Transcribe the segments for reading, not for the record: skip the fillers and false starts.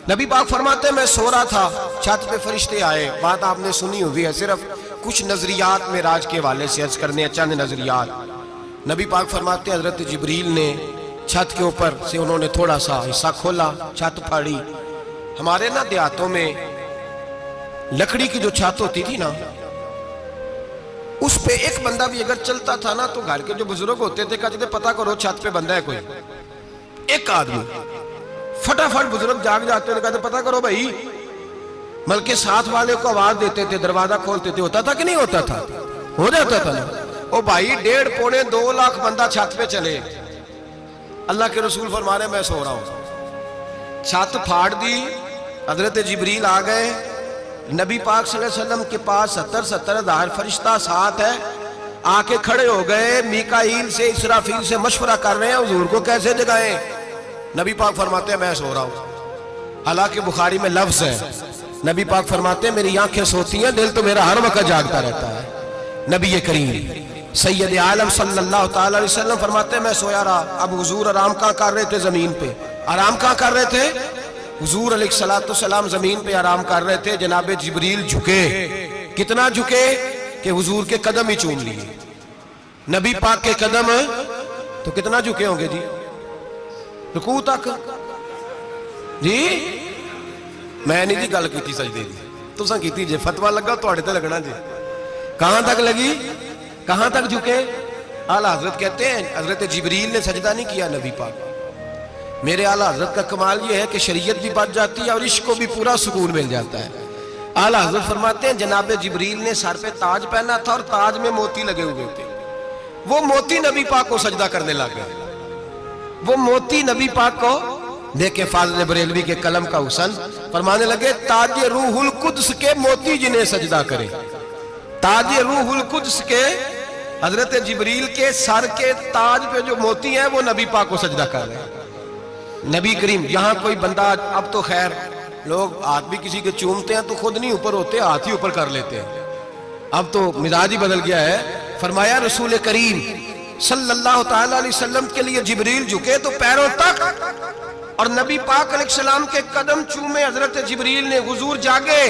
نبی پاک فرماتے ہیں میں سو رہا تھا، چھت پہ فرشتے آئے. بات آپ نے سنی ہوئی ہے، صرف کچھ نظریات معراج کے حوالے سے عرض کرنے ہیں، چند نظریات. نبی پاک فرماتے ہیں حضرت جبریل نے چھت کے اوپر سے انہوں نے تھوڑا سا حصہ کھولا، چھت پھاڑی. ہمارے نا دیہاتوں میں لکڑی کی جو چھت ہوتی تھی نا، اس پہ ایک بندہ بھی اگر چلتا تھا نا تو گھر کے جو بزرگ ہوتے تھے کہتے تھے پتہ کرو چھت پہ بندہ ہے کوئی. ایک آدمی فٹافٹ بزرگ جاگ جاتے تھے، کہتے پتہ کرو بھائی. بلکہ ساتھ والے کو آواز دیتے تھے، دروازہ کھولتے تھے. ہوتا تھا کہ نہیں ہوتا تھا؟ ہو جاتا تھا نا. او بھائی 1.5 پونے 2 لاکھ بندہ چھت پہ چلے. اللہ کے رسول فرما رہے میں سو رہا ہوں. چھت پھاڑ دی، حضرت جبریل آ گئے. نبی پاک صلی اللہ علیہ وسلم کے پاس 70 ہزار فرشتہ ساتھ ہے. آ کے کھڑے ہو گئے، میکائیل سے اسرافیل سے مشورہ کر رہے ہیں حضور کو کیسے جگائیں. نبی پاک فرماتے ہیں میں سو رہا ہوں. حالانکہ بخاری میں لفظ ہے، نبی پاک فرماتے ہیں میری آنکھیں سوتی ہیں، دل تو میرا ہر وقت جاگتا رہتا ہے. نبی کریم سید عالم صلی اللہ تعالی علیہ وسلم فرماتے ہیں میں سویا رہا. اب حضور آرام کہاں کر رہے تھے؟ زمین پہ. آرام کہاں کر رہے تھے؟ حضور علیہ السلام زمین پہ آرام کر رہے تھے. جناب جبریل جھکے. کتنا جھکے کہ حضور کے قدم ہی چوم لیے. نبی پاک کے قدم تو کتنا جھکے ہوں گے جی؟ رکوع تک. جی میں نہیں جی گل کی سجدے دی، تساں کیتی جے. فتویٰ لگا تو تے لگنا جی. کہاں تک لگی؟ کہاں تک جھکے؟ اعلیٰ حضرت کہتے ہیں حضرت جبریل نے سجدہ نہیں کیا نبی پاک. میرے اعلیٰ حضرت کا کمال یہ ہے کہ شریعت بھی بچ جاتی ہے اور عشق کو بھی پورا سکون مل جاتا ہے. اعلیٰ حضرت فرماتے ہیں جناب جبریل نے سر پہ تاج پہنا تھا اور تاج میں موتی لگے ہوئے تھے. وہ موتی نبی پاک کو سجدہ کرنے لگ گئے. وہ موتی نبی پاک کو دیکھیں. فاضل بریلوی کے قلم کا حسن فرمانے لگے تاج روح القدس کے موتی جنہیں سجدہ کرے. تاج روح القدس کے حضرت جبریل کے سر کے تاج پہ جو موتی ہیں وہ نبی پاک کو سجدہ کر رہے ہیں. نبی کریم یہاں کوئی بندہ، اب تو خیر لوگ ہاتھ بھی کسی کے چومتے ہیں تو خود نہیں اوپر ہوتے، ہاتھ ہی اوپر کر لیتے ہیں. اب تو مزاج ہی بدل گیا ہے. فرمایا رسول کریم صلی اللہ تعالی علیہ وسلم کے لیے جبریل جھکے تو پیروں تک، اور نبی پاک علیہ السلام کے قدم چومے. حضرت جبریل نے حضور جاگے،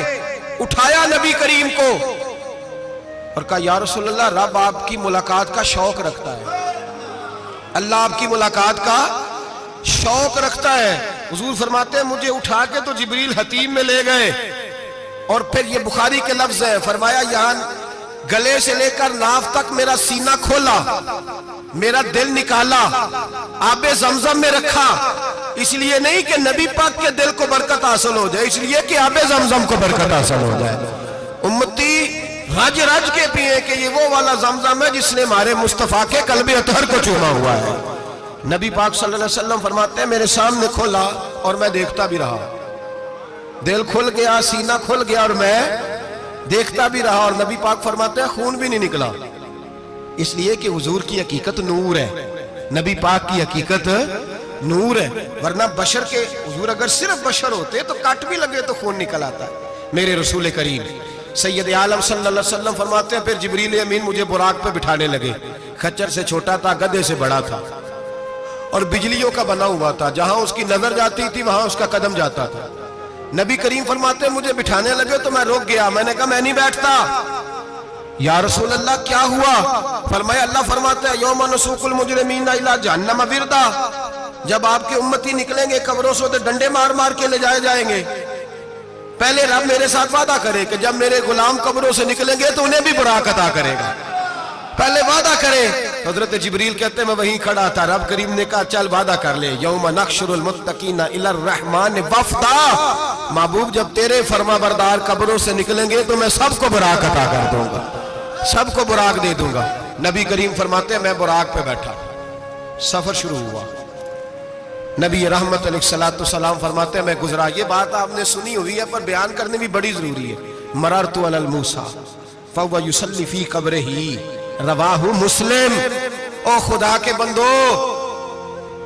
اٹھایا نبی کریم کو اور کہا یا رسول اللہ رب آپ کی ملاقات کا شوق رکھتا ہے. اللہ آپ کی ملاقات کا شوق رکھتا ہے. حضور فرماتے ہیں مجھے اٹھا کے تو جبریل حتیم میں لے گئے. اور پھر یہ بخاری کے لفظ ہے، فرمایا یہاں گلے سے لے کر ناف تک میرا سینہ کھولا، میرا دل نکالا، آب زمزم میں رکھا. اس لیے نہیں کہ نبی پاک کے دل کو برکت حاصل ہو جائے، اس لیے کہ آب زمزم کو برکت حاصل ہو جائے. امتی رج رج کے پیئے کہ یہ وہ والا زمزم ہے جس نے ہمارے مصطفیٰ کے قلب اطہر کو چوما ہوا ہے. نبی پاک صلی اللہ علیہ وسلم فرماتے ہیں میرے سامنے کھولا اور میں دیکھتا بھی رہا. دل کھل گیا، سینہ کھل گیا اور میں دیکھتا بھی رہا. اور نبی پاک فرماتے ہیں خون بھی نہیں نکلا، اس لیے کہ حضور کی حقیقت نور ہے. نبی پاک کی حقیقت نور ہے. ورنہ بشر کے حضور اگر صرف بشر ہوتے تو کٹ بھی لگے تو خون نکل آتا. میرے رسول کریم سید عالم صلی اللہ علیہ وسلم فرماتے ہیں پھر جبریل امین مجھے براق پہ بٹھانے لگے. خچر سے چھوٹا تھا، گدھے سے بڑا تھا اور بجلیوں کا بنا ہوا تھا. جہاں اس کی نظر جاتی تھی وہاں اس کا قدم جاتا تھا. نبی کریم فرماتے ہیں مجھے بٹھانے لگے تو میں رک گیا. میں نے کہا میں نہیں بیٹھتا. یا رسول اللہ کیا ہوا؟ فرمایا اللہ فرماتے ہیں یوم نسوق المجرمین الی جہنم وردا. جب آپ کے امتی نکلیں گے قبروں سے ڈنڈے مار مار کے لے جائے جائیں گے. پہلے رب میرے ساتھ وعدہ کرے کہ جب میرے غلام قبروں سے نکلیں گے تو انہیں بھی براق عطا کرے گا. پہلے وعدہ کرے. حضرت جبریل کہتے ہیں میں وہیں کھڑا تھا. رب کریم نے کہا چل وعدہ کر لے. یوم نحشر المتقین الی الرحمن وفدا. محبوب جب تیرے فرما بردار قبروں سے نکلیں گے تو میں سب کو براق عطا کر دوں گا، سب کو براق دے دوں گا. نبی کریم فرماتے ہیں میں براق پہ بیٹھا. سفر شروع ہوا. نبی رحمت علیہ السلام فرماتے ہیں میں گزرا. یہ بات آپ نے سنی ہوئی ہے پر بیان کرنے بھی بڑی ضروری ہے. مررت علی الموسیٰ فہو یصلی فی قبرہ رواہ مسلم. او خدا کے بندو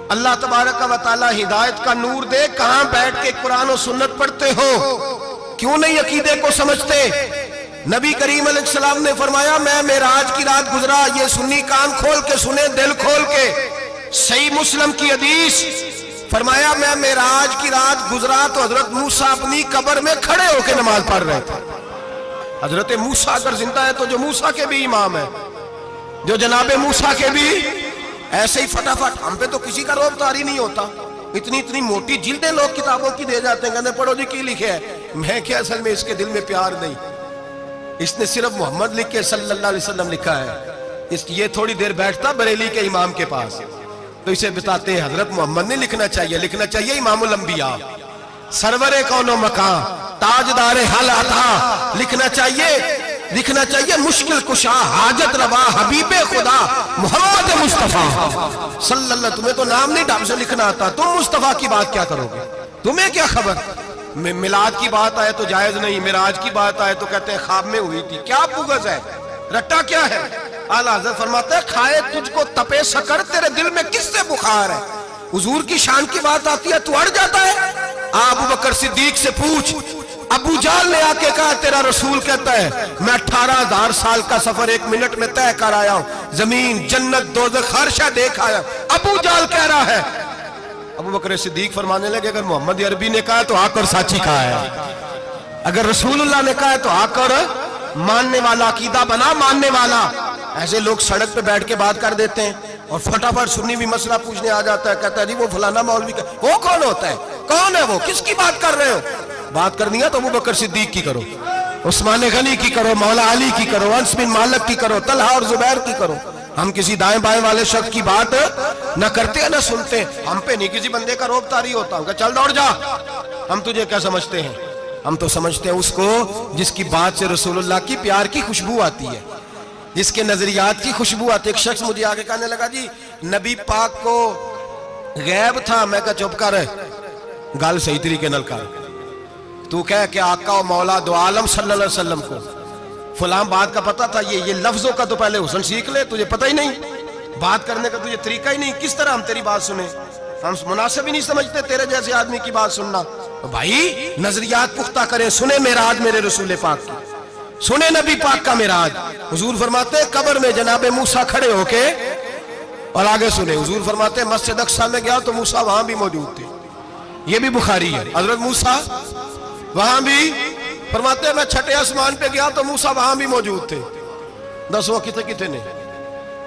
اللہ تبارک و تعالی ہدایت کا نور دے. کہاں بیٹھ کے قرآن و سنت پڑھتے ہو؟ کیوں نہیں عقیدے کو سمجھتے؟ نبی کریم علیہ السلام نے فرمایا میں معراج کی رات گزرا. یہ سنی کان کھول کے سنے، دل کھول کے. صحیح مسلم کی حدیث فرمایا میں معراج کی رات گزرا تو حضرت موسیٰ اپنی قبر میں کھڑے ہو کے نماز پڑھ رہے تھے. حضرت موسیٰ اگر زندہ ہے تو جو موسیٰ کے بھی امام ہے, جو جناب موسیٰ کے بھی ایسے ہی فٹافٹ. ہم پہ تو کسی کا روب طاری نہیں ہوتا, اتنی موٹی جلدیں لوگ کتابوں کی دے جاتے ہیں, کہتے ہیں پڑھو جی کی لکھے ہے. میں کیا, اصل میں اس کے دل میں پیار نہیں, اس نے صرف محمد لکھ کے صلی اللہ علیہ وسلم لکھا ہے. یہ تھوڑی دیر بیٹھتا بریلی کے امام کے پاس تو اسے بتاتے ہیں حضرت محمد نے لکھنا چاہیے امام الانبیاء, سرور کون و مکان, تاجدار حال عطا, لکھنا چاہیے مشکل کشا, حاجت روا, حبیب خدا محمد مصطفیٰ صلی اللہ. تمہیں تو نام نہیں ڈھنگ سے لکھنا آتا, تم مصطفیٰ کی بات کیا کرو گے, تمہیں کیا خبر. میلاد کی بات آئے تو جائز نہیں, معراج کی بات آئے تو کہتے ہیں خواب میں ہوئی تھی. کیا بغض ہے, رٹا کیا ہے. اعلیٰ حضرت فرماتے ہیں کھائے تجھ کو تپے سکر, تیرے دل میں کس سے بخار ہے. حضور کی شان کی بات آتی ہے تو اڑ جاتا ہے. ابو بکر صدیق سے پوچھ, ابو جال نے آ کے کہا تیرا رسول کہتا ہے میں 18,000 سال کا سفر 1 منٹ میں طے کر آیا ہوں, زمین جنت دوزخ ہر شے دیکھ آیا. ابو جال کہہ رہا ہے. ابو بکر صدیق فرمانے لگے اگر محمد عربی نے کہا تو آ کر سچی کہا ہے, اگر رسول اللہ نے کہا ہے تو آ کر ماننے والا, عقیدہ بنا ماننے والا. ایسے لوگ سڑک پہ بیٹھ کے بات کر دیتے ہیں اور فٹافٹ سنی بھی مسئلہ پوچھنے آ جاتا ہے, کہتا ہے جی وہ فلانا مولوی کا, وہ کون ہوتا ہے, کون ہے وہ, کس کی بات کر رہے ہو. بات کرنی ہے تو ابو بکر صدیق کی کرو, عثمان غنی کی کرو, مولا علی کی کرو, انس بن مالک کی کرو, طلحہ اور زبیر کی کرو. ہم کسی دائیں بائیں والے شخص کی بات نہ کرتے ہیں نہ سنتے. ہم پہ نہیں کسی بندے کا روب طاری ہوتا, کہ چل دوڑ جا, ہم تجھے کیا سمجھتے ہیں. ہم تو سمجھتے ہیں اس کو جس کی بات سے رسول اللہ کی پیار کی خوشبو آتی ہے, جس کے نظریات کی خوشبو آتی ہے. ایک شخص مجھے آگے کہنے لگا جی نبی پاک کو غیب تھا. میں کہا چپ کر, گال صحیح طریقے نل کر, تو کہہ کہ آقا و مولا دو عالم صلی اللہ علیہ وسلم کو فلاں بات کا پتہ تھا. یہ لفظوں کا تو پہلے حسن سیکھ لے, تجھے پتہ ہی نہیں, بات کرنے کا تجھے طریقہ ہی نہیں, کس طرح ہم تیری بات سنیں. ہم مناسب ہی نہیں سمجھتے تیرے جیسے آدمی کی بات سننا. بھائی نظریات پختہ کریں, سنیں معراج میرے رسول پاک کی, سنیں نبی پاک کا معراج. حضور فرماتے ہیں قبر میں جناب موسیٰ کھڑے ہو کے, اور آگے سنیں حضور فرماتے ہیں مسجد اقصیٰ میں گیا تو موسیٰ وہاں بھی موجود تھے. یہ بھی بخاری ہے. حضرت موسیٰ وہاں بھی, فرماتے ہیں میں چھٹے آسمان پہ گیا تو موسیٰ وہاں بھی موجود تھے. دسو کتنے نے,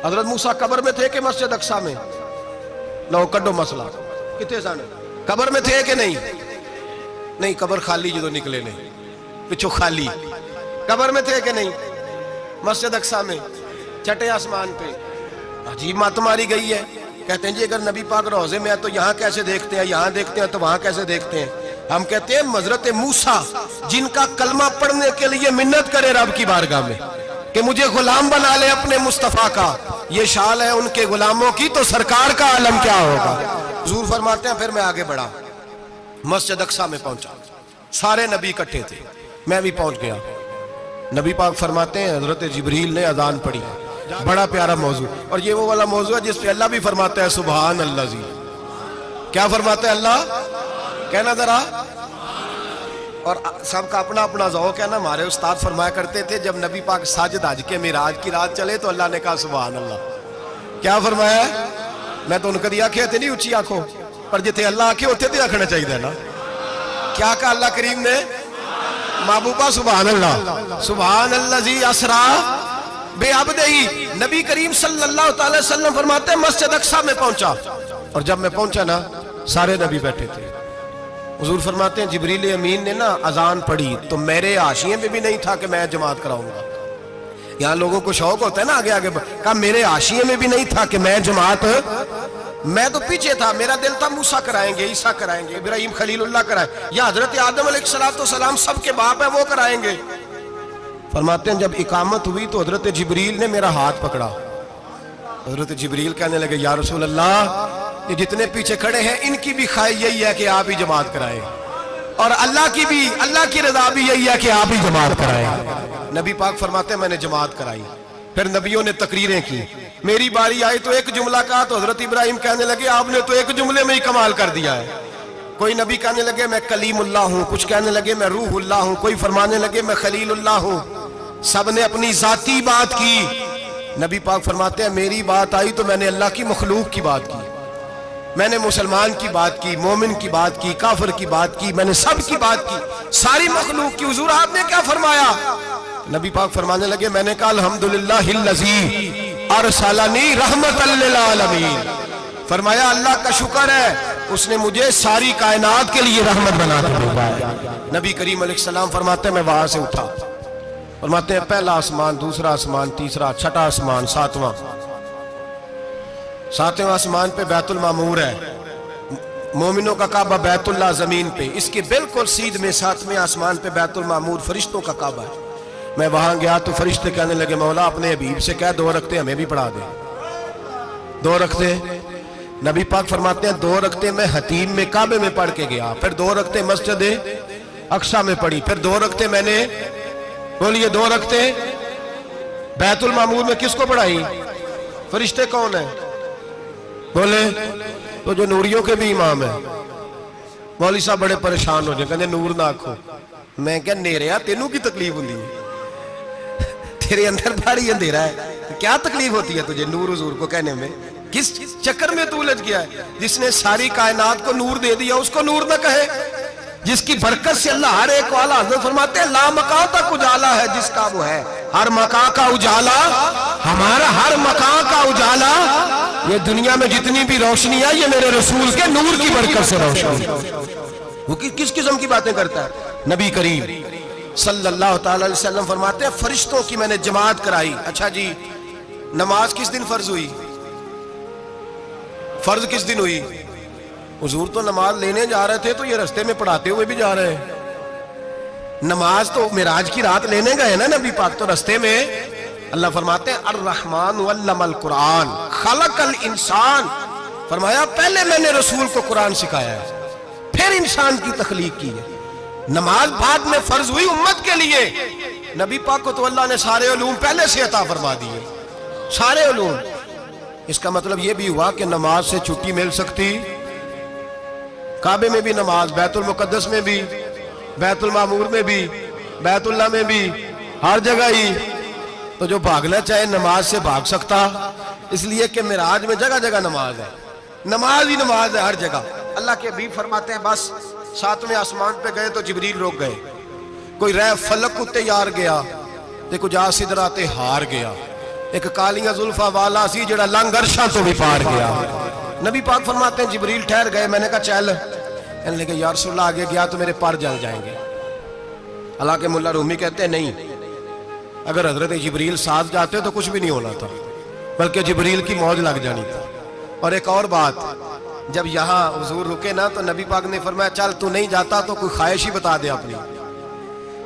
حضرت موسیٰ قبر میں تھے کہ مسجد اقصیٰ میں, لو کڈو مسئلہ, کتنے سانے قبر میں تھے کہ نہیں, قبر خالی جو نکلے نے پچھو خالی, قبر میں تھے کہ نہیں, مسجد اقصیٰ میں, چھٹے آسمان پہ. عجیب بات تمہاری گئی ہے. کہتے ہیں جی اگر نبی پاک روضے میں ہے تو یہاں کیسے دیکھتے ہیں, یہاں دیکھتے ہیں تو وہاں کیسے دیکھتے ہیں. ہم کہتے ہیں حضرت موسیٰ جن کا کلمہ پڑھنے کے لیے منت کرے رب کی بارگاہ میں کہ مجھے غلام بنا لے اپنے مصطفیٰ کا, یہ شال ہے ان کے غلاموں کی, تو سرکار کا عالم کیا ہوگا. حضور فرماتے ہیں پھر میں آگے بڑھا, مسجد اقصیٰ میں پہنچا, سارے نبی اکٹھے تھے, میں بھی پہنچ گیا. نبی پاک فرماتے ہیں حضرت جبریل نے اذان پڑھی. بڑا پیارا موضوع, اور یہ وہ والا موضوع ہے جس پہ اللہ بھی فرماتا ہے سبحان اللہ جی. کیا فرماتا ہے اللہ, کہنا ذرا. اور سب کا اپنا اپنا ذوق ہے نا. ہمارے استاد فرمایا کرتے تھے جب نبی پاک ساجد حج کے معراج کی رات چلے تو اللہ نے کہا سبحان اللہ. کیا فرمایا, میں تو ان کو دیا کہتے نہیں اچھی آنکھوں پر, جتنے اللہ آنکھیں ہوتے تھے آنکھنا چاہیے نا. کیا کہا اللہ کریم نے, محبوبہ سبحان اللہ, سبحان اللہ جی اسرا بے عبدہی. نبی کریم صلی اللہ تعالی وسلم فرماتے ہیں مسجد اقصیٰ میں پہنچا, اور جب میں پہنچا نا سارے نبی بیٹھے تھے. حضور فرماتے ہیں جبریل امین نے نا اذان پڑھی تو میرے حاشیے میں بھی نہیں تھا کہ میں جماعت کراؤں گا. یہاں لوگوں کو شوق ہوتا ہے نا آگے آگے, کہا میرے حاشیے میں بھی نہیں تھا کہ میں جماعت, میں تو پیچھے تھا. میرا دل تھا موسیٰ کرائیں گے, عیسیٰ کرائیں گے, ابراہیم خلیل اللہ کرائیں, یا حضرت آدم علیہ السلام سب کے باپ ہیں وہ کرائیں گے. فرماتے ہیں جب اقامت ہوئی تو حضرت جبریل نے میرا ہاتھ پکڑا. حضرت جبریل کہنے لگے یا رسول اللہ یہ جتنے پیچھے کھڑے ہیں ان کی بھی خواہش یہی ہے کہ آپ ہی جماعت کرائیں, اور اللہ کی رضا بھی یہی ہے کہ آپ ہی جماعت کرائیں. نبی پاک فرماتے ہیں میں نے جماعت کرائی. پھر نبیوں نے تقریریں کی, میری باری آئی تو ایک جملہ کہا تو حضرت ابراہیم کہنے لگے آپ نے تو ایک جملے میں ہی کمال کر دیا ہے. کوئی نبی کہنے لگے میں کلیم اللہ ہوں, کچھ کہنے لگے میں روح اللہ ہوں, کوئی فرمانے لگے میں خلیل اللہ ہوں. سب نے اپنی ذاتی بات کی. نبی پاک فرماتے ہیں میری بات آئی تو میں نے اللہ کی مخلوق کی بات کی. میں نے مسلمان کی بات کی، مومن کی بات کی، کافر کی بات کی، میں نے سب کی بات کی، ساری مخلوق کی۔ حضور آپ نے کیا فرمایا؟ نبی پاک فرمانے لگے، میں نے کہا الحمدللہ الذی ارسلنی رحمت للعالمین۔ فرمایا اللہ کا شکر ہے اس نے مجھے ساری کائنات کے لیے رحمت بنا کر بھیجا ہے۔ نبی کریم علیہ السلام فرماتے ہیں میں وہاں سے اٹھا، فرماتے ہیں پہلا آسمان، دوسرا آسمان، تیسرا، چھٹا آسمان، ساتواں آسمان پہ بیت المعمور ہے، مومنوں کا کعبہ بیت اللہ زمین پہ، اس کے بالکل سیدھ میں 7ویں آسمان پہ بیت المعمور فرشتوں کا کعبہ ہے۔ میں وہاں گیا تو فرشتے کہنے لگے مولا اپنے حبیب سے کہہ 2 رکعتیں ہمیں بھی پڑھا دے۔ 2 رکعتیں نبی پاک فرماتے ہیں 2 رکعتیں میں حتیم میں کعبے میں پڑھ کے گیا، پھر 2 رکعتیں مسجد اقصی میں پڑھی، پھر 2 رکعتیں میں نے بولیے 2 رکعتیں بیت المعمور میں کس کو پڑھائی؟ فرشتے کون ہیں بولے؟ تو جو نوریوں کے بھی امام ہیں۔ مولوی صاحب بڑے پریشان ہو جائے، کہنے نور نہ آکھو۔ میں کہ نیریا تینوں کی تکلیف ہوندی ہے، تیرے اندر بھاری اندھیرا ہے، کیا تکلیف ہوتی ہے تجھے نور حضور کو کہنے میں؟ کس چکر میں تو الجھ گیا ہے؟ جس نے ساری کائنات کو نور دے دیا اس کو نور نہ کہے؟ جس کی برکت سے اللہ ہر ایک والا، حضرت فرماتے ہیں لا مکان تک اجالا ہے جس کا وہ ہے، ہر مکان کا اجالا ہمارا، ہر مکان کا اجالا، یہ دنیا میں جتنی بھی روشنی ہے یہ میرے رسول کے نور کی برکت سے روشنی۔ وہ کس قسم کی باتیں کرتا ہے؟ نبی کریم صلی اللہ تعالی علیہ وسلم فرماتے ہیں فرشتوں کی میں نے جماعت کرائی۔ اچھا جی نماز کس دن فرض ہوئی؟ فرض کس دن ہوئی؟ حضور تو نماز لینے جا رہے تھے تو یہ رستے میں پڑھاتے ہوئے بھی جا رہے ہیں۔ نماز تو معراج کی رات لینے گئے نا نبی پاک، تو رستے میں اللہ فرماتے ہیں الرحمن علم القرآن خلق الانسان، فرمایا پہلے میں نے رسول کو قرآن سکھایا ہے پھر انسان کی تخلیق کی ہے۔ نماز بعد میں فرض ہوئی امت کے لیے، نبی پاک کو تو اللہ نے سارے علوم پہلے سے عطا فرما دیے، سارے علوم۔ اس کا مطلب یہ بھی ہوا کہ نماز سے چھٹی مل سکتی، کعبے میں بھی نماز، بیت المقدس میں بھی، بیت المعمور میں بھی، بیت اللہ میں بھی، ہر جگہ ہی۔ تو جو بھاگنا چاہے نماز سے بھاگ سکتا، اس لیے کہ معراج میں جگہ جگہ نماز ہے، نماز ہی نماز ہے ہر جگہ۔ اللہ کے حبیب فرماتے ہیں بس 7ویں آسمان پہ گئے تو جبریل روک گئے، کوئی رہ فلک کو تیار گیا تے کچھ سدراتے ہار گیا، ایک کالیاں زلفا والا سی جڑا لنگ عرشاں تو بھی پار گیا۔ نبی پاک فرماتے ہیں جبریل ٹھہر گئے، میں نے کہا چل، کہنے لگے یا رسول اللہ آگے گیا تو میرے پر جل جائیں گے۔ حالانکہ مولا رومی کہتے ہیں نہیں، اگر حضرت جبریل ساتھ جاتے تو کچھ بھی نہیں ہونا تھا، بلکہ جبریل کی موج لگ جانی تھی۔ اور ایک اور بات، جب یہاں حضور رکے نا تو نبی پاک نے فرمایا چل تو نہیں جاتا تو کوئی خواہش ہی بتا دے اپنی۔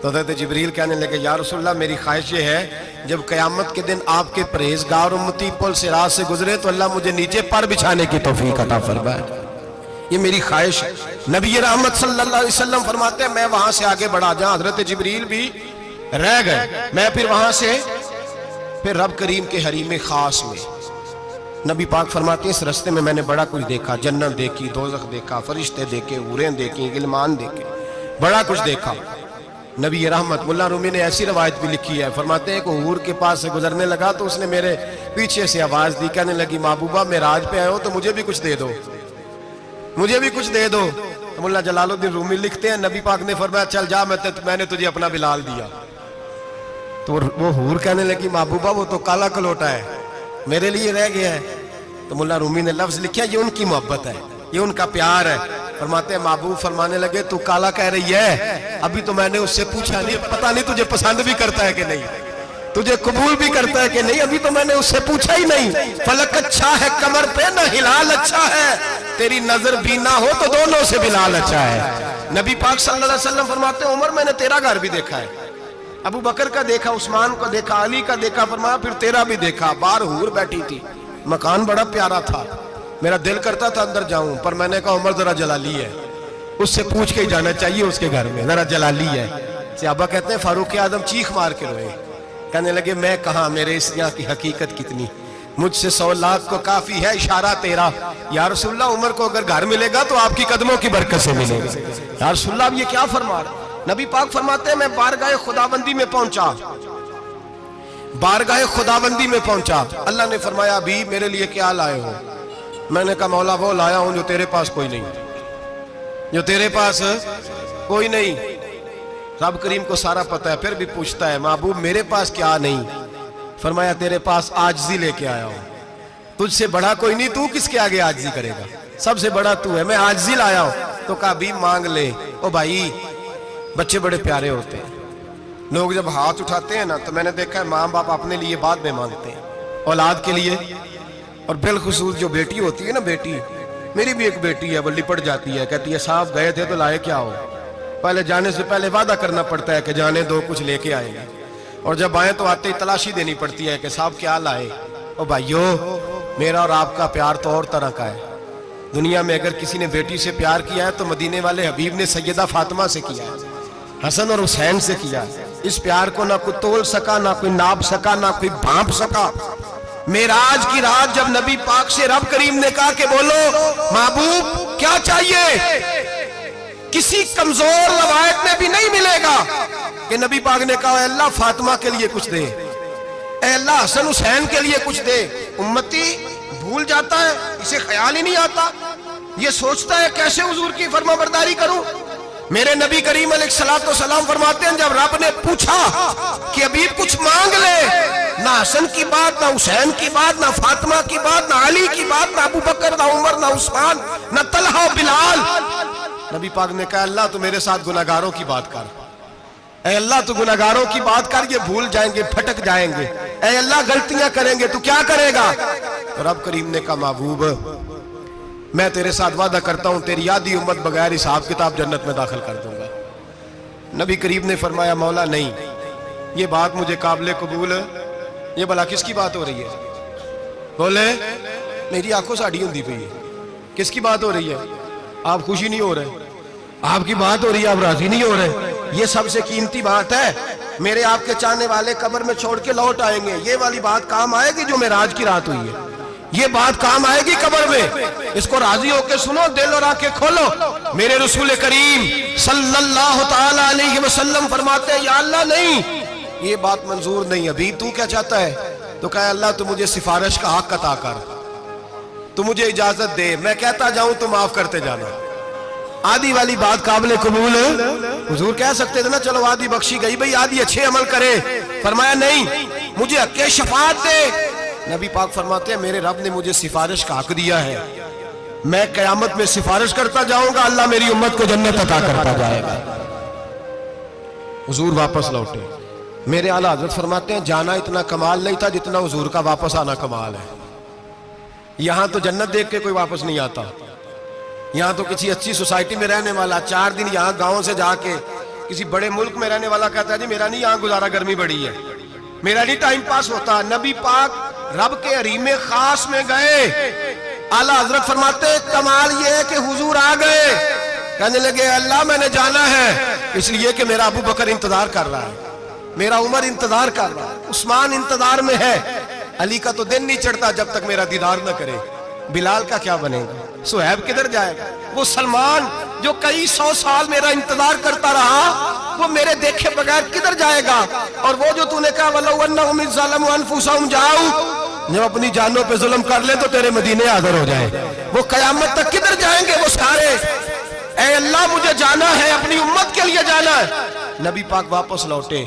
تو حضرت جبریل کہنے لگے یا رسول اللہ میری خواہش یہ ہے جب قیامت کے دن آپ کے پرہیزگار امتی پل صراط سے گزرے تو اللہ مجھے نیچے پر بچھانے کی توفیق عطا فرمائے، یہ میری خواہش ہے۔ نبی رحمت صلی اللہ علیہ وسلم فرماتے ہیں میں وہاں سے آگے بڑھا جہاں حضرت جبریل بھی رہ گئے، میں پھر وہاں سے پھر رب کریم کے حریم خاص میں۔ نبی پاک فرماتے ہیں اس رستے میں میں نے بڑا کچھ دیکھا، جنت دیکھی، دوزخ دیکھا، فرشتے دیکھے، حوریں دیکھی، غلمان دیکھے، بڑا کچھ دیکھا۔ نبی رحمت مولا رومی نے ایسی روایت بھی لکھی ہے، فرماتے ہیں کہ حور کے پاس سے گزرنے لگا تو اس نے میرے پیچھے سے آواز دی، کہنے لگی محبوبہ معراج پہ آئے ہو تو مجھے بھی کچھ دے دو، مجھے بھی کچھ دے دو۔ مولا جلال الدین رومی لکھتے ہیں نبی پاک نے فرمایا چل جا میں نے تجھے اپنا بلال دیا۔ تو وہ حور کہنے لگی محبوبہ وہ تو کالا کلوٹا ہے، میرے لیے رہ گیا ہے۔ تو مولا رومی نے لفظ لکھا یہ ان کی محبت ہے، یہ ان کا پیار ہے۔ فرماتے ہیں محبوب فرمانے لگے تو کالا کہہ رہی ہے، ابھی تو میں نے اس سے پوچھا نہیں، پتہ نہیں تجھے پسند بھی کرتا ہے کہ نہیں، تجھے قبول بھی کرتا ہے کہ نہیں، ابھی تو میں نے اس سے پوچھا ہی نہیں۔ فلک اچھا ہے کمر پہ نہ ہلال اچھا ہے، تیری نظر بھی نہ ہو تو دونوں سے بلال اچھا ہے۔ نبی پاک صلی اللہ علیہ وسلم فرماتے ہیں عمر میں نے تیرا گھر بھی دیکھا ہے، ابو بکر کا دیکھا، عثمان کو دیکھا، علی کا دیکھا، فرمایا پھر تیرا بھی دیکھا۔ باہر حور بیٹھی تھی، مکان بڑا پیارا تھا، میرا دل کرتا تھا اندر جاؤں، پر میں نے کہا عمر ذرا جلالی ہے، اس سے پوچھ کے ہی جانا چاہیے اس کے گھر میں، ذرا جلالی ہے۔ صحابہ کہتے ہیں فاروق اعظم چیخ مار کے روئے، کہنے لگے میں کہاں، میرے اس یہاں کی حقیقت کتنی، مجھ سے 100 لاکھ کو کافی ہے اشارہ تیرا۔ یا رسول اللہ عمر کو اگر گھر ملے گا تو آپ کی قدموں کی برکت سے ملے گا۔ یا رسول اللہ اب یہ کیا فرما رہا؟ نبی پاک فرماتے ہیں میں بارگاہ خداوندی میں پہنچا، بارگاہ خداوندی میں پہنچا، اللہ نے فرمایا ابھی میرے لیے کیا لائے ہو؟ میں نے کہا مولا وہ لایا ہوں جو تیرے پاس کوئی نہیں، جو تیرے پاس کوئی نہیں۔ رب کریم کو سارا پتہ ہے، پھر بھی پوچھتا ہے محبوب میرے پاس کیا نہیں؟ فرمایا تیرے پاس عاجزی لے کے آیا ہوں، تجھ سے بڑا کوئی نہیں، تو کس کے آگے عاجزی کرے گا، سب سے بڑا تو ہے، میں عاجزی لایا ہوں۔ تو کہا بھی مانگ لے۔ او بھائی بچے بڑے پیارے ہوتے ہیں، لوگ جب ہاتھ اٹھاتے ہیں نا تو میں نے دیکھا ہے ماں باپ اپنے لیے بعد میں مانگتے ہیں، اولاد کے لیے، اور بالخصوص جو بیٹی ہوتی ہے نا، بیٹی میری بھی ایک بیٹی ہے، وہ لپٹ جاتی ہے، کہتی ہے صاحب گئے تھے تو لائے کیا ہو؟ پہلے جانے سے پہلے وعدہ کرنا پڑتا ہے کہ جانے دو کچھ لے کے آئیں گے، اور جب آئیں تو آتے ہی تلاشی دینی پڑتی ہے کہ صاحب کیا لائے۔ او بھائیو میرا اور آپ کا پیار تو اور طرح کا ہے، دنیا میں اگر کسی نے بیٹی سے پیار کیا ہے تو مدینے والے حبیب نے سیدہ فاطمہ سے کیا ہے، حسن اور حسین سے کیا ہے۔ اس پیار کو نہ کوئی تول سکا، نہ کوئی ناپ سکا، نہ کوئی بھانپ سکا۔ معراج کی رات جب نبی پاک سے رب کریم نے کہا کہ بولو محبوب کیا چاہیے، کسی کمزور روایت میں بھی نہیں ملے گا کہ نبی پاک نے کہا اے اللہ فاطمہ کے لیے کچھ دے، اے اللہ حسن حسین کے لیے کچھ دے۔ امتی بھول جاتا ہے، اسے خیال ہی نہیں آتا، یہ سوچتا ہے کیسے حضور کی فرما برداری کروں۔ میرے نبی کریم علیہ السلام فرماتے ہیں جب رب نے پوچھا کہ ابھی کچھ مانگ لے، نہ حسن کی بات، نہ حسین کی بات، نہ فاطمہ کی بات، نہ علی کی بات، نہ ابو بکر، نہ عمر، نہ عثمان، نہ طلحہ بلال، نبی پاک نے کہا اللہ تو میرے ساتھ گناہگاروں کی بات کر، اے اللہ تو گناہگاروں کی بات کر، یہ بھول جائیں گے، پھٹک جائیں گے، اے اللہ غلطیاں کریں گے تو کیا کرے گا؟ تو رب کریم نے کہا محبوب میں تیرے ساتھ وعدہ کرتا ہوں تیری آدھی امت بغیر حساب کتاب جنت میں داخل کر دوں گا۔ نبی کریم نے فرمایا مولا نہیں، یہ بات مجھے قابل قبول ہے، یہ بھلا کس کی بات ہو رہی ہے؟ بولے میری آنکھوں سے اڑی ہوندی پئی ہے، کس کی بات ہو رہی ہے؟ آپ خوشی نہیں ہو رہے، آپ کی بات ہو رہی ہے، آپ راضی نہیں ہو رہے، یہ سب سے قیمتی بات ہے۔ میرے آپ کے چاہنے والے قبر میں چھوڑ کے لوٹ آئیں گے، یہ والی بات کام آئے گی جو معراج کی رات ہوئی ہے، یہ بات کام آئے گی قبر میں، اس کو راضی ہو کے سنو، دل اور آنکھیں کھولو۔ میرے رسول کریم صلی اللہ تعالی علیہ وسلم فرماتے ہیں یا اللہ نہیں، یہ بات منظور نہیں، ابھی تو کیا چاہتا ہے؟ تو کہا اللہ تو مجھے سفارش کا حق عطا کر، تو مجھے اجازت دے، میں کہتا جاؤں تو معاف کرتے جانا۔ آدھی والی بات قابل قبول ہے، حضور کہہ سکتے تھے نا چلو آدھی بخشی گئی بھئی آدھی اچھے عمل کرے، فرمایا نہیں مجھے حق شفاعت دے۔ نبی پاک فرماتے ہیں میرے رب نے مجھے سفارش کا حق دیا ہے، میں قیامت میں سفارش کرتا جاؤں گا، اللہ میری امت کو جنت عطا کرتا جائے گا۔ حضور واپس لوٹے، میرے اعلیٰ حضرت فرماتے ہیں جانا اتنا کمال نہیں تھا جتنا حضور کا واپس آنا کمال ہے۔ یہاں تو جنت دیکھ کے کوئی واپس نہیں آتا، یہاں تو کسی اچھی سوسائٹی میں رہنے والا 4 دن یہاں گاؤں سے جا کے کسی بڑے ملک میں رہنے والا کہتا ہے جی میرا نہیں یہاں گزارا، گرمی بڑی ہے، میرا نہیں ٹائم پاس ہوتا۔ نبی پاک رب کے حریم خاص میں گئے، اعلیٰ حضرت فرماتے کمال یہ ہے کہ حضور آ گئے، کہنے لگے اللہ میں نے جانا ہے اس لیے کہ میرا ابو بکر انتظار کر رہا ہے، میرا عمر انتظار کر رہا ہے، عثمان انتظار میں ہے، علی کا تو دن نہیں چڑھتا جب تک میرا دیدار نہ کرے، بلال کا کیا بنے گا، صہیب کدھر جائے گا، وہ سلمان جو کئی 100 سال میرا انتظار کرتا رہا وہ میرے دیکھے بغیر کدھر جائے گا، اور وہ جو تو نے کہا وَلَوْ أَنَّهُمْ إِذْ ظَلَمُوا أَنفُسَهُمْ جَاءُوا، جب اپنی جانوں پہ ظلم کر لے تو تیرے مدینے حاضر ہو جائیں، وہ قیامت تک کدھر جائیں گے وہ سارے، اے اللہ مجھے جانا ہے، اپنی امت کے لیے جانا ہے۔ نبی پاک واپس لوٹے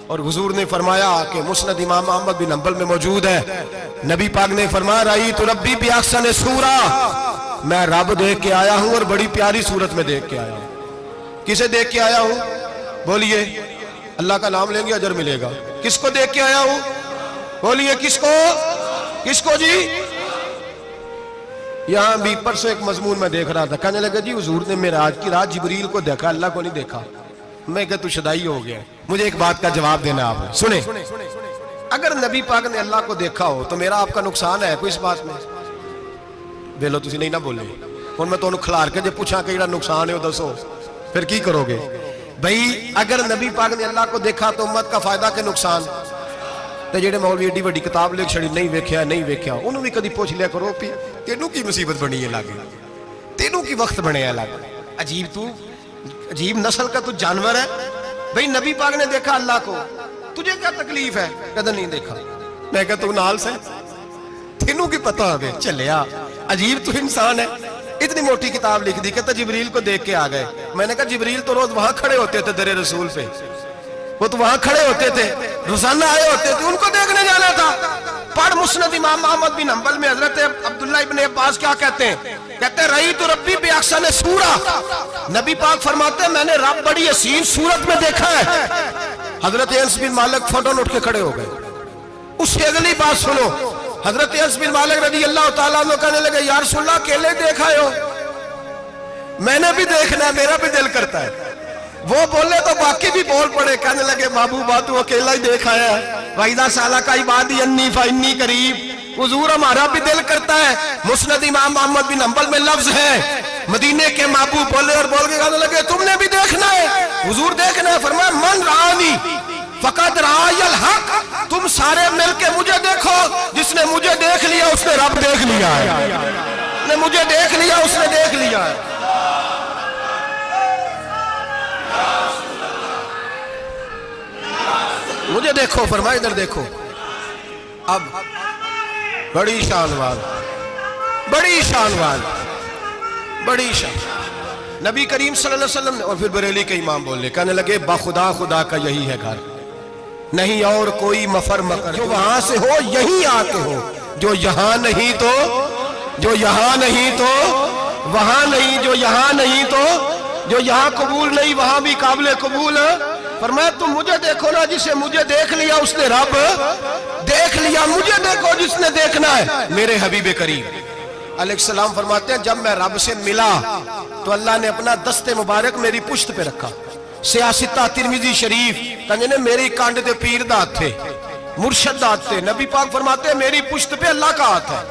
اور حضور نے فرمایا کہ مسند امام احمد بن حنبل میں موجود ہے، نبی پاک نے فرمایا رأیت ربی بأحسن صورہ، میں رب دیکھ کے آیا ہوں اور بڑی پیاری صورت میں دیکھ کے آیا ہوں۔ کسے دیکھ کے آیا ہوں؟ بولیے، اللہ کا نام لیں گے اجر ملے گا۔ کس کو دیکھ کے آیا ہوں؟ بولیے کس کو؟ کس کو جی؟ یہاں بھی پرسوں ایک مضمون میں دیکھ رہا تھا، کہنے لگا جی حضور نے معراج کی رات جبریل کو دیکھا، اللہ کو نہیں دیکھا۔ میں کہا تو شدائی ہو گیا، مجھے ایک بات کا جواب دینا آپ سنیں، اگر نبی پاک نے اللہ کو دیکھا ہو تو میرا آپ کا نقصان ہے کوئی اس بات میں؟ بیلو تسی نہیں نہ بولے، ان میں تو انہوں کھلار کے جب پوچھا کہ یہ نقصان ہے وہ دسو، پھر کی کرو گے؟ بھئی اگر نبی پاک نے اللہ کو دیکھا تو امت کا فائدہ کہ نقصان؟ تے جڑے مولوی ایڈی وڈی کتاب لکھ چھڑی نہیں ویکھیا نہیں ویکھیا، انہوں بھی کدی پوچھ لیا کرو پی تینوں کی مصیبت بنی ہے لاگے، تینوں کی وقت بنے ہے لاگے، عجیب تو عجیب نسل کا تو جانور ہے۔ بھئی نبی پاک نے دیکھا اللہ کو، تجھے کیا تکلیف ہے؟ کدھر نہیں دیکھا۔ میں کہتا ہوں نال سے تینوں کی پتہ ہوئے چلیا عجیب تو انسان ہے، اتنی موٹی کتاب لکھ دی، کہتا جبریل کو دیکھ کے آ گئے۔ میں نے کہا جبریل تو روز وہاں کھڑے ہوتے تھے در رسول پہ، وہ تو وہاں کھڑے ہوتے تھے، روزانہ آئے ہوتے تھے، ان کو دیکھنے جانا تھا۔ پڑھ مسند امام احمد بن حنبل میں حضرت عبداللہ ابن عباس کیا کہتے ہیں؟ کہتے ہیں رأیت ربی بأحسن سورہ، نبی پاک فرماتے ہیں میں نے رب بڑی حسین صورت میں دیکھا ہے۔ حضرت انس بن مالک فوٹو اٹھ کے کھڑے ہو گئے۔ اس سے اگلی بات سنو، حضرت انس بن مالک رضی اللہ تعالیٰ عنہ کہنے لگے یا رسول اللہ اکیلے دیکھا ہو؟ میں نے بھی دیکھنا ہے، میرا بھی دل کرتا ہے۔ وہ بولے تو باقی بھی بول پڑے، کہنے لگے محبوبہ تو اکیلا ہی دیکھا ہے، وَإِذَا سَأَلَكَ عِبَادِي عَنِّي فَإِنِّي قَرِيبٌ، حضور ہمارا بھی دل کرتا ہے۔ مسند امام احمد بن حنبل میں لفظ ہے، مدینے کے محبوب بولے اور بول کے کہنے لگے تم نے بھی دیکھنا ہے؟ حضور دیکھنا ہے۔ فرمایا من رآنی فقد رآی الحق، تم سارے مل کے مجھے دیکھو، جس نے مجھے دیکھ لیا اس نے رب دیکھ لیا ہے، نے مجھے دیکھ لیا اس نے دیکھ لیا ہے۔ مجھے دیکھو، فرمایا ادھر دیکھو۔ اب بڑی شان وال، بڑی شان وال، بڑی شان، نبی کریم صلی اللہ علیہ وسلم نے، اور پھر بریلی کے امام بولے، کہنے لگے بخدا خدا کا یہی ہے گھر، نہیں اور کوئی مفر مکر، جو وہاں سے ہو یہی آتے ہو، جو یہاں نہیں تو، جو یہاں نہیں تو وہاں نہیں، جو یہاں نہیں تو جو یہاں قبول نہیں وہاں بھی قابل قبول ہے۔ فرمایا تم مجھے دیکھو نا، جسے مجھے دیکھ لیا اس نے رب دیکھ لیا، مجھے دیکھو جس نے دیکھنا ہے میرے حبیب کریم علیہ السلام۔ فرماتے ہیں جب میں رب سے ملا تو اللہ نے اپنا دست مبارک میری پشت پہ رکھا، سیاستہ ترمذی شریف کہنے میری کانڈ دے پیر دات تھے، مرشد دات تھے۔ نبی پاک فرماتے ہیں میری پشت پہ اللہ کا ہاتھ ہے،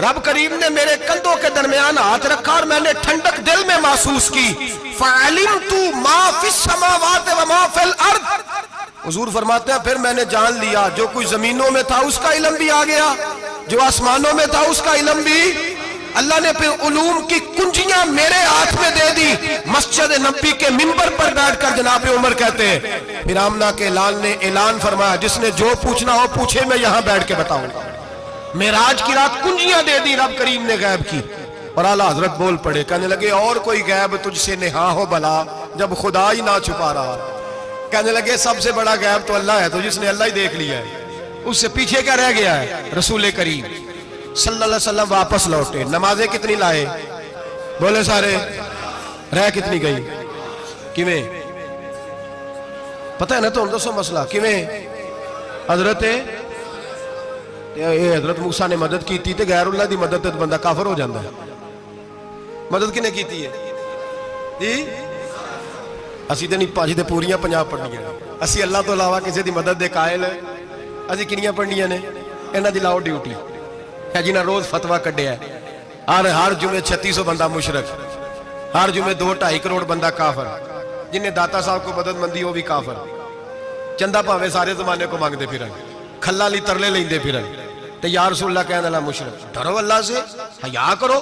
رب کریم نے میرے کندھوں کے درمیان ہاتھ رکھا اور میں نے ٹھنڈک دل میں محسوس کی۔ فَعَلِمْتُ مَا فِي السَّمَاوَاتِ وَمَا فِي الْأَرْضِ، حضور فرماتے ہیں پھر میں نے جان لیا جو کچھ زمینوں میں تھا اس کا علم بھی آ گیا، جو آسمانوں میں تھا اس کا علم بھی۔ اللہ نے پھر علوم کی کنجیاں میرے ہاتھ میں دے دی۔ مسجد نبی کے منبر پر بیٹھ کر جناب عمر کہتے ہیں پھر آمنہ کے لال نے اعلان فرمایا جس نے جو پوچھنا ہو پوچھے، میں یہاں بیٹھ کے بتاؤں گا۔ معراج کی رات کنجیاں دے دی رب کریم نے غیب کی، اور اعلیٰ حضرت بول پڑے کہنے لگے اور کوئی غیب تجھ سے نہا ہو بلا جب خدا ہی نہ چھپا رہا۔ کہنے لگے سب سے بڑا غیب تو اللہ ہے، تو جس نے اللہ ہی دیکھ لیا ہے اس سے پیچھے کیا رہ گیا ہے؟ رسول کریم صلی اللہ علیہ وسلم واپس لوٹے، نمازیں کتنی لائے؟ بولے سارے، رہ کتنی گئی؟ کیویں پتہ ہے نا؟ تو ہم دوسو مسئلہ کیویں حضرت موسیٰ نے مدد کی تھی تے غیر اللہ دی مدد تے بندہ کافر ہو جاندہ ہے۔ مدد کنے کی تھی ہے جی؟ اسی تے نہیں پانچ تے پوریاں 50 پڑھنیاں، اسی اللہ تو علاوہ کسی دی مدد دے قائل ہے، اسی کنیاں پڑھنیاں نے؟ انہاں دی لاؤ ڈیوٹی ہے جنہاں روز فتوہ کڈیا ہے، ہر جمعے 3600 بندہ مشرک، ہر جمعے 2-2.5 کروڑ بندہ کافر، جنہیں داتا صاحب کو مدد مندی ہو بھی کافر، چندہ پاوے سارے زمانے کو مانگتے پھرن، کھلا لی ترلے لیندے پھرن، تے یا رسول اللہ کہنے اللہ مشرک۔ ڈرو اللہ سے، حیا کرو،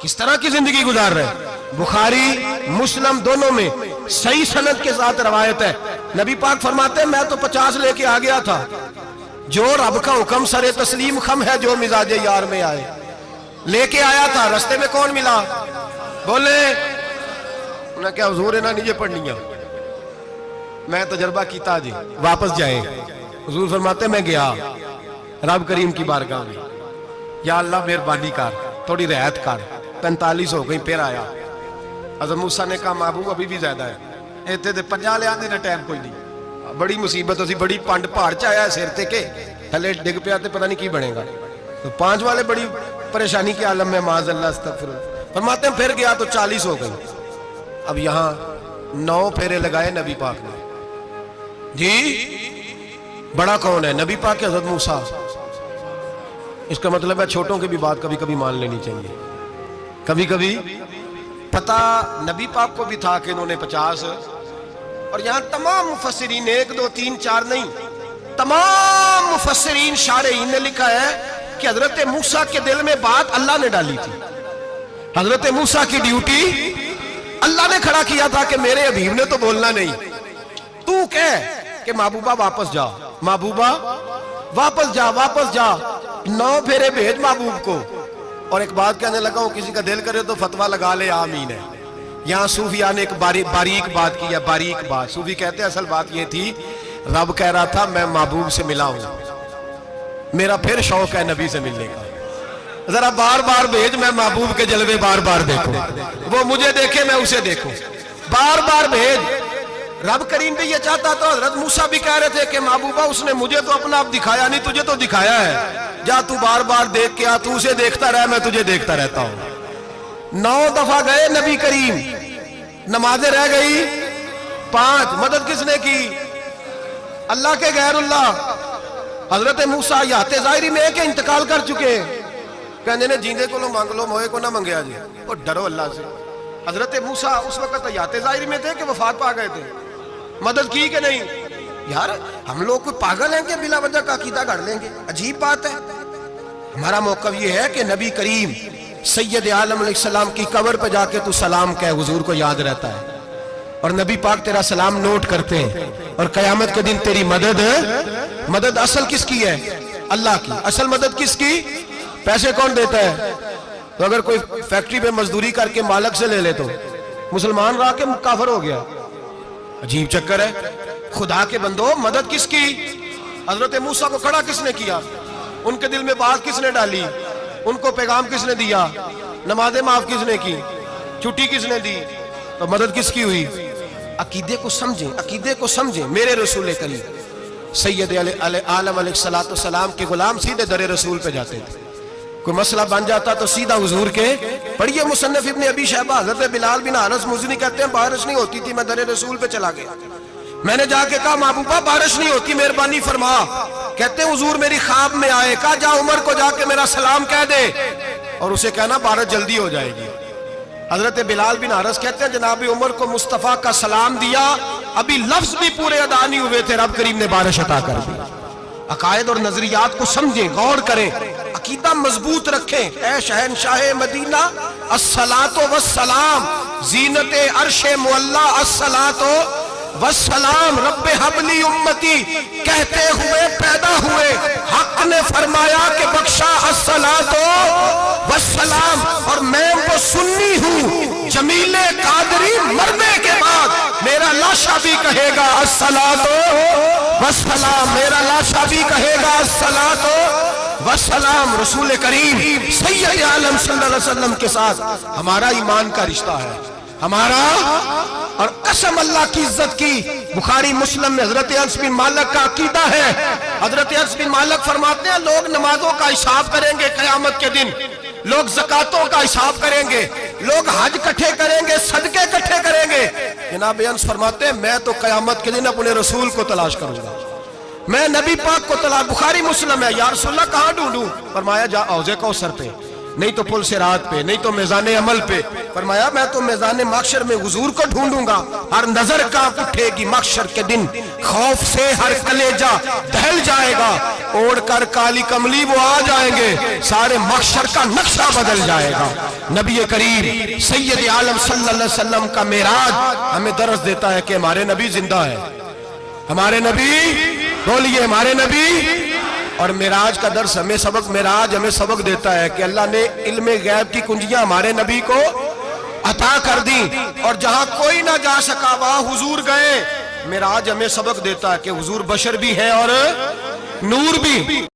کس طرح کی زندگی گزار رہے؟ بخاری مسلم دونوں میں صحیح سند کے ساتھ روایت ہے، نبی پاک فرماتے ہیں میں تو 50 لے کے آ گیا تھا، جو رب کا حکم سر تسلیم خم ہے جو مزاج یار میں آئے، لے کے آیا تھا۔ رستے میں کون ملا؟ بولے انہوں نے کہا حضور انہاں نہیں یہ پڑھنیاں، میں تجربہ کیتا جی، واپس جائیں۔ حضور فرماتے میں گیا رب کریم کی بارگاہ میں، یا اللہ مہربانی کر، تھوڑی رعایت کر، 45 ہو گئی، پھر آیا۔ حضرت موسیٰ نے کہا محبوب ابھی بھی زیادہ ہے، ایتھے دے 50 لے آنے نہ ٹائم کوئی نہیں، بڑی مصیبت ہوسی، بڑی پانڈ پہاڑ چایا ہے سیر تے کے تھلے ڈگ پیا تے پتہ نہیں کی بنے گا، تو 5 والے بڑی پریشانی کے عالم میں معاذ اللہ استغفر اللہ۔ فرماتے ہیں پھر گیا تو 40 ہو گئی، اب یہاں 9 پھیرے لگائے نبی پاک نے جی۔ بڑا کون ہے؟ نبی پاک کے حضرت موسیٰ۔ اس کا مطلب ہے چھوٹوں کی بھی بات کبھی کبھی مان لینی چاہیے، کبھی کبھی پتہ نبی پاک کو بھی تھا کہ انہوں نے 50، اور یہاں تمام مفسرین 1 2 3 4 نہیں، تمام مفسرین شارحین نے لکھا ہے کہ حضرت موسیٰ کے دل میں بات اللہ نے ڈالی تھی، حضرت موسیٰ کی ڈیوٹی اللہ نے کھڑا کیا تھا کہ میرے حبیب نے تو بولنا نہیں، تو کہہ کہ محبوبہ واپس جا، محبوبہ واپس جا، واپس جا، 9 پھیرے بھیج محبوب کو، اور ایک بات کہنے لگا ہوں، کسی کا دل کرے تو فتویٰ لگا لے، آمین ہے۔ یہاں صوفیاء نے ایک باریک بات کی ہے، باریک بات۔ صوفی کہتے ہیں اصل بات یہ تھی، رب کہہ رہا تھا میں محبوب سے ملا ہوں، میرا پھر شوق ہے نبی سے ملنے کا، ذرا بار بار بھیج، میں محبوب کے جلوے بار بار دیکھوں، وہ مجھے دیکھے میں اسے دیکھوں، بار بار بھیج۔ رب کریم بھی یہ چاہتا تو حضرت موسیٰ بھی کہہ رہے تھے کہ محبوبہ اس نے مجھے تو اپنا آپ دکھایا نہیں، تجھے تو دکھایا ہے، جا تو بار بار دیکھ کے آ، تو اسے دیکھتا رہ، میں تجھے دیکھتا رہتا ہوں۔ 9 دفعہ گئے نبی کریم، نمازیں رہ گئی 5، مدد کس نے کی؟ اللہ کے غیر اللہ۔ حضرت موسیٰ حیات ظاہری میں ہے کہ انتقال کر چکے، کہنے نے جیندے کو لو مانگ لو، موئے کو نہ منگیا جی، اور ڈرو اللہ سے۔ حضرت موسیٰ اس وقت حیات ظاہری میں تھے کہ وفات پا گئے تھے، مدد کی کہ نہیں؟ یار ہم لوگ کوئی پاگل ہیں کہ بلا وجہ کا عقیدہ گھڑ لیں گے؟ عجیب بات ہے۔ ہمارا موقف یہ ہے کہ نبی کریم سید عالم علیہ السلام کی قبر پہ جا کے تو سلام کہے، حضور کو یاد رہتا ہے، اور نبی پاک تیرا سلام نوٹ کرتے ہیں، اور قیامت کے دن تیری مدد اصل کس کی ہے؟ اللہ کی۔ اصل مدد کس کی؟ پیسے کون دیتا ہے؟ تو اگر کوئی فیکٹری پہ مزدوری کر کے مالک سے لے لے تو مسلمان رہا کے کافر ہو گیا، عجیب چکر ہے۔ خدا کے بندو، مدد کس کی؟ حضرت موسیٰ کو کھڑا کس نے کیا؟ ان کے دل میں بات کس نے ڈالی؟ ان کو پیغام کس نے دیا؟ نمازیں معاف کس نے کی؟ چھٹی کس نے دی؟ تو مدد کس کی ہوئی؟ عقیدے کو سمجھیں، عقیدے کو سمجھیں۔ میرے رسول کریم سید عالم علیہ السلام کے غلام سیدھے در رسول پہ جاتے تھے، کوئی مسئلہ بن جاتا تو سیدھا حضور کے پڑھیے مصنف ابن ابی شیبہ، حضرت بلال بن حارث مزنی کہتے ہیں بارش نہیں ہوتی تھی، میں در رسول پہ چلا گیا، میں نے جا کے کہا محبوبہ بارش نہیں ہوتی، مہربانی فرما۔ کہتے ہیں حضور میری خواب میں آئے، کہا جا عمر کو جا کے میرا سلام کہہ دے اور اسے کہنا بارش جلدی ہو جائے گی۔ حضرت بلال بن حارث کہتے ہیں جناب عمر کو مصطفیٰ کا سلام دیا، ابھی لفظ بھی پورے ادا نہیں ہوئے تھے، رب کریم نے بارش عطا کر دی۔ عقائد اور نظریات کو سمجھیں، غور کریں، عقیدہ مضبوط رکھیں۔ اے شہنشاہ مدینہ الصلاۃ والسلام، زینت عرش معلی الصلاۃ والسلام، رب حبلی امتی کہتے ہوئے پیدا ہوئے، حق نے فرمایا کہ بخشا الصلاۃ والسلام، اور میں وہ سنی ہوں جمیل قادری مرنے کے بعد میرا لاشا بھی کہے گا الصلاۃ والسلام، میرا لاشا بھی کہے گا الصلاۃ والسلام۔ رسول کریم سید عالم صلی اللہ علیہ وسلم کے ساتھ ہمارا ایمان کا رشتہ ہے، ہمارا، اور قسم اللہ کی عزت کی، بخاری مسلم میں حضرت انس بن مالک کا عقیدہ ہے، حضرت انس بن مالک فرماتے ہیں لوگ نمازوں کا حساب کریں گے قیامت کے دن، لوگ زکاتوں کا حساب کریں گے، لوگ حج کٹھے کریں گے، صدقے کٹھے کریں گے۔ جناب انس فرماتے ہیں میں تو قیامت کے دن اپنے رسول کو تلاش کروں گا، میں نبی پاک کو تلاش، بخاری مسلم ہے، یا رسول اللہ کہاں ڈھونڈوں؟ فرمایا جا حوض کوثر پہ، نہیں تو پل صراط پہ، نہیں تو میزان عمل پہ۔ فرمایا میں تو میزان محشر میں حضور کو ڈھونڈوں گا، ہر نظر کانپ اٹھے گی محشر کے دن، خوف سے ہر کلیجہ دہل جائے گا، اوڑھ کر کالی کملی وہ آ جائیں گے، سارے محشر کا نقشہ بدل جائے گا۔ نبی کریم سید عالم صلی اللہ علیہ وسلم کا معراج ہمیں درس دیتا ہے کہ ہمارے نبی زندہ ہے، ہمارے نبی، بولیے ہمارے نبی۔ اور معراج کا درس ہمیں سبق، معراج ہمیں سبق دیتا ہے کہ اللہ نے علم غیب کی کنجیاں ہمارے نبی کو عطا کر دی، اور جہاں کوئی نہ جا سکا وہاں حضور گئے۔ معراج ہمیں سبق دیتا ہے کہ حضور بشر بھی ہے اور نور بھی۔